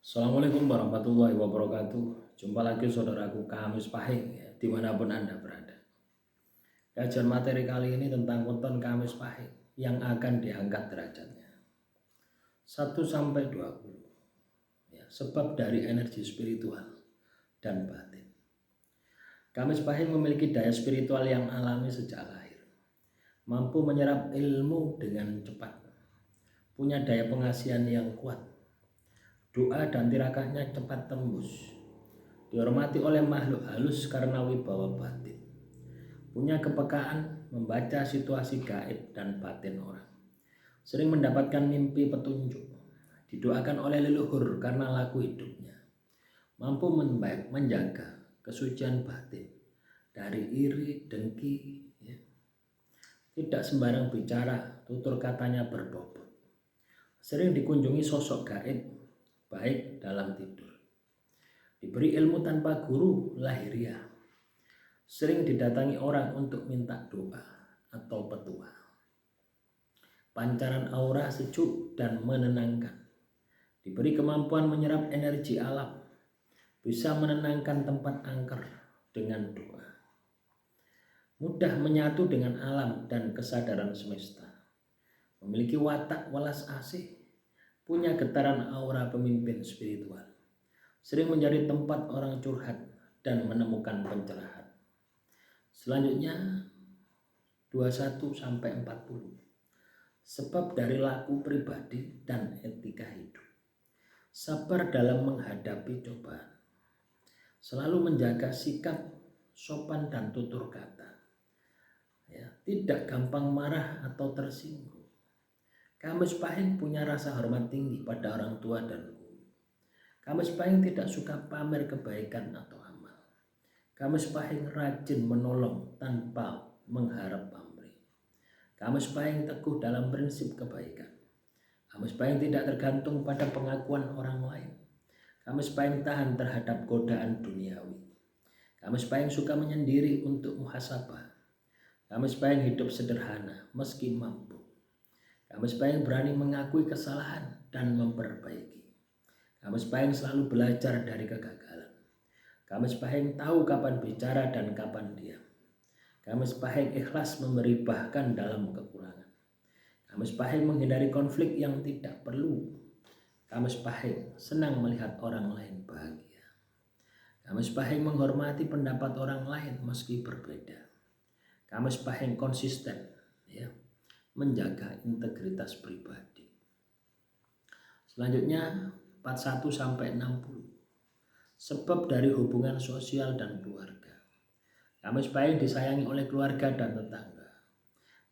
Assalamualaikum warahmatullahi wabarakatuh. Jumpa lagi saudaraku Kamis Pahing ya, dimanapun Anda berada. Kajian materi kali ini tentang weton Kamis Pahing yang akan diangkat derajatnya 1-20 ya, sebab dari energi spiritual dan batin. Kamis Pahing memiliki daya spiritual yang alami sejak lahir, mampu menyerap ilmu dengan cepat, punya daya pengasihan yang kuat. Doa dan tirakahnya cepat tembus, dihormati oleh makhluk halus karena wibawa batin, punya kepekaan membaca situasi gaib dan batin orang, sering mendapatkan mimpi petunjuk, didoakan oleh leluhur karena laku hidupnya, mampu menjaga kesucian batin dari iri, dengki, ya. Tidak sembarang bicara, tutur katanya berbobot, sering dikunjungi sosok gaib baik dalam tidur, diberi ilmu tanpa guru lahiriah, sering didatangi orang untuk minta doa atau petua, pancaran aura sejuk dan menenangkan, diberi kemampuan menyerap energi alam, bisa menenangkan tempat angker dengan doa, mudah menyatu dengan alam dan kesadaran semesta, memiliki watak welas asih, punya getaran aura pemimpin spiritual, sering menjadi tempat orang curhat dan menemukan pencerahan. Selanjutnya 21-40. Sebab dari laku pribadi dan etika hidup, sabar dalam menghadapi cobaan, selalu menjaga sikap sopan dan tutur kata, ya, tidak gampang marah atau tersinggung. Kamis Pahing punya rasa hormat tinggi pada orang tua dan guru. Kamis Pahing tidak suka pamer kebaikan atau amal. Kamis Pahing rajin menolong tanpa mengharap pamrih. Kamis Pahing teguh dalam prinsip kebaikan. Kamis Pahing tidak tergantung pada pengakuan orang lain. Kamis Pahing tahan terhadap godaan duniawi. Kamis Pahing suka menyendiri untuk muhasabah. Kamis Pahing hidup sederhana meski mampu. Kamis Pahing berani mengakui kesalahan dan memperbaiki. Kamis Pahing selalu belajar dari kegagalan. Kamis Pahing tahu kapan bicara dan kapan diam. Kamis Pahing ikhlas memberi bahkan dalam kekurangan. Kamis Pahing menghindari konflik yang tidak perlu. Kamis Pahing senang melihat orang lain bahagia. Kamis Pahing menghormati pendapat orang lain meski berbeda. Kamis Pahing konsisten, ya, menjaga integritas pribadi. Selanjutnya 41-60. Sebab dari hubungan sosial dan keluarga. Kamis Pahing disayangi oleh keluarga dan tetangga,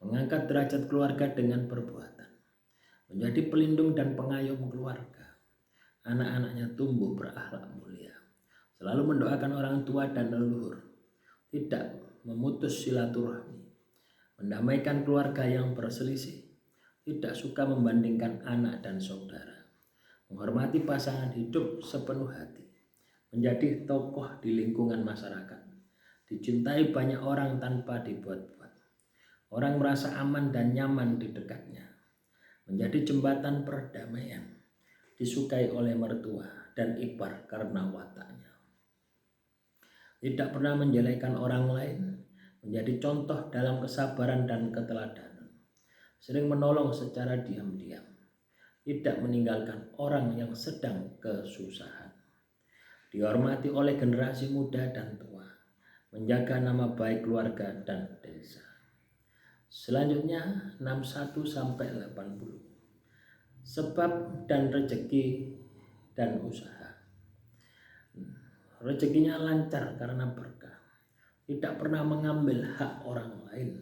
mengangkat derajat keluarga dengan perbuatan, menjadi pelindung dan pengayom keluarga. Anak-anaknya tumbuh berakhlak mulia, selalu mendoakan orang tua dan leluhur, tidak memutus silaturahmi, mendamaikan keluarga yang berselisih, tidak suka membandingkan anak dan saudara, menghormati pasangan hidup sepenuh hati, menjadi tokoh di lingkungan masyarakat, dicintai banyak orang tanpa dibuat-buat. Orang merasa aman dan nyaman di dekatnya, menjadi jembatan perdamaian, disukai oleh mertua dan ipar karena wataknya. Tidak pernah menjelekan orang lain, menjadi contoh dalam kesabaran dan keteladanan, sering menolong secara diam-diam, tidak meninggalkan orang yang sedang kesusahan, dihormati oleh generasi muda dan tua, menjaga nama baik keluarga dan desa. Selanjutnya 61-80. Sebab dan rezeki dan usaha. Rezekinya lancar karena berkah, tidak pernah mengambil hak orang lain,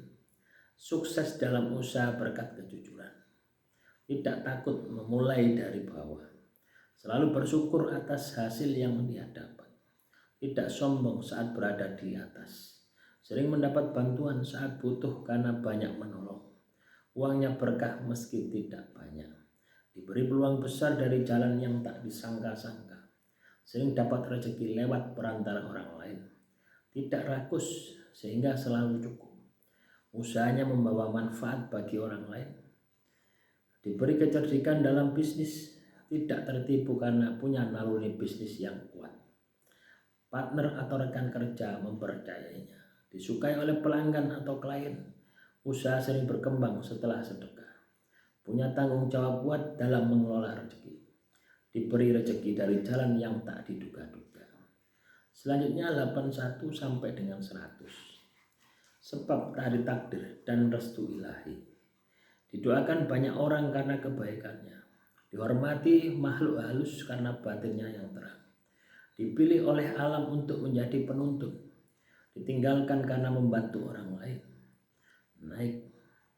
sukses dalam usaha berkat kejujuran, tidak takut memulai dari bawah, selalu bersyukur atas hasil yang dia dapat, tidak sombong saat berada di atas, sering mendapat bantuan saat butuh karena banyak menolong, uangnya berkah meski tidak banyak, diberi peluang besar dari jalan yang tak disangka-sangka, sering dapat rezeki lewat perantara orang lain, tidak rakus sehingga selalu cukup, usahanya membawa manfaat bagi orang lain, diberi kecerdikan dalam bisnis, tidak tertipu karena punya naluri bisnis yang kuat. Partner atau rekan kerja mempercayainya, disukai oleh pelanggan atau klien. Usaha sering berkembang setelah sedekah. Punya tanggung jawab kuat dalam mengelola rezeki. Diberi rezeki dari jalan yang tak diduga-duga. Selanjutnya 81 sampai dengan 100. Sebab dari takdir dan restu ilahi. Didoakan banyak orang karena kebaikannya. Dihormati makhluk halus karena batinnya yang terang. Dipilih oleh alam untuk menjadi penuntun, ditinggalkan karena membantu orang lain. Naik,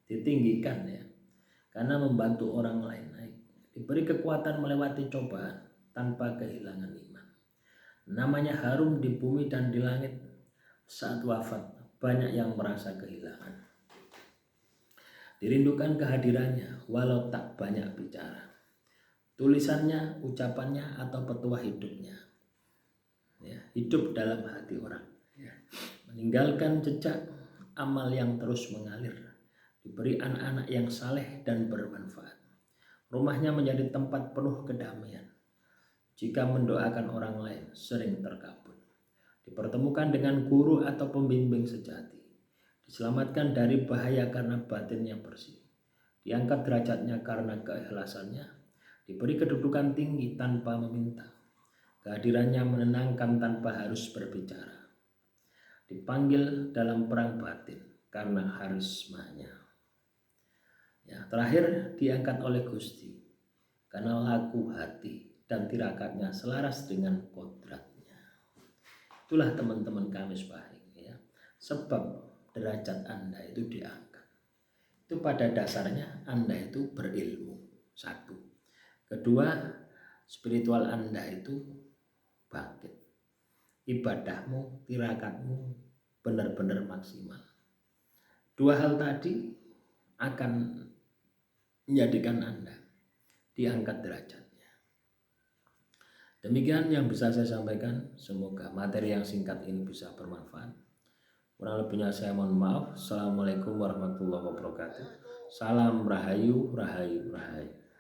ditinggikan ya, karena membantu orang lain naik. Diberi kekuatan melewati cobaan tanpa kehilangan iman. Namanya harum di bumi dan di langit. Saat wafat banyak yang merasa kehilangan. Dirindukan kehadirannya walau tak banyak bicara. Tulisannya, ucapannya atau petua hidupnya. Ya, hidup dalam hati orang, ya. Meninggalkan jejak amal yang terus mengalir, diberi anak-anak yang saleh dan bermanfaat. Rumahnya menjadi tempat penuh kedamaian. Jika mendoakan orang lain sering terkabul. Dipertemukan dengan guru atau pembimbing sejati. Diselamatkan dari bahaya karena batinnya bersih. Diangkat derajatnya karena keikhlasannya. Diberi kedudukan tinggi tanpa meminta. Kehadirannya menenangkan tanpa harus berbicara. Dipanggil dalam perang batin karena harismanya. Ya, terakhir diangkat oleh Gusti karena laku hati dan tirakatnya selaras dengan kodratnya. Itulah teman-teman Kamis Pahing ya. Sebab derajat Anda itu diangkat. Itu pada dasarnya Anda itu berilmu. Satu. Kedua, spiritual Anda itu bangkit. Ibadahmu, tirakatmu benar-benar maksimal. Dua hal tadi akan menjadikan Anda diangkat derajatnya. Demikian yang bisa saya sampaikan. Semoga materi yang singkat ini bisa bermanfaat. Kurang lebihnya saya mohon maaf. Assalamualaikum warahmatullahi wabarakatuh. Salam rahayu, rahayu, rahayu.